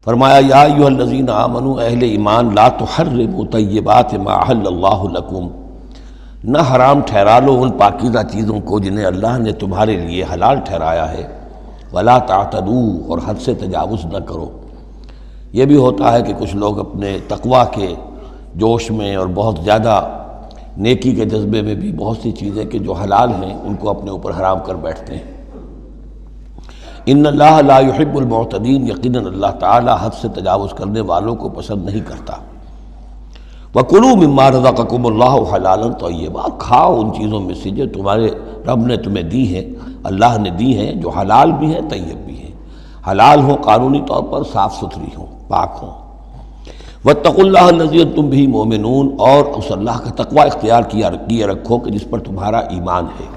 فرمایا یا ایھا الذین آمنوا، اہل ایمان، لا تحرموا طیبات ما احل اللہ لکم، نہ حرام ٹھہرا لو ان پاکیزہ چیزوں کو جنہیں اللہ نے تمہارے لیے حلال ٹھہرایا ہے، ولا تعتدوا، اور حد سے تجاوز نہ کرو۔ یہ بھی ہوتا ہے کہ کچھ لوگ اپنے تقویٰ کے جوش میں اور بہت زیادہ نیکی کے جذبے میں بھی بہت سی چیزیں کہ جو حلال ہیں ان کو اپنے اوپر حرام کر بیٹھتے ہیں۔ ان اللہ لا يحب المعتدین، یقیناً اللہ تعالیٰ حد سے تجاوز کرنے والوں کو پسند نہیں کرتا۔ وَكُلُوا مِمَّا رَزَقَكُمُ اللَّهُ حَلَالًا طَيِّبًا، کھاؤ ان چیزوں میں سے جو تمہارے رب نے تمہیں دی ہیں، اللہ نے دی ہیں، جو حلال بھی ہیں طیب بھی ہیں۔ حلال ہوں قانونی طور پر، صاف ستھری ہوں، پاک ہوں۔ وَاتَّقُوا اللَّهَ الَّذِي أَنتُم بِهِ مُؤْمِنُونَ، اور اس اللہ کا تقوی اختیار کیے رکھو کہ جس پر تمہارا ایمان ہے۔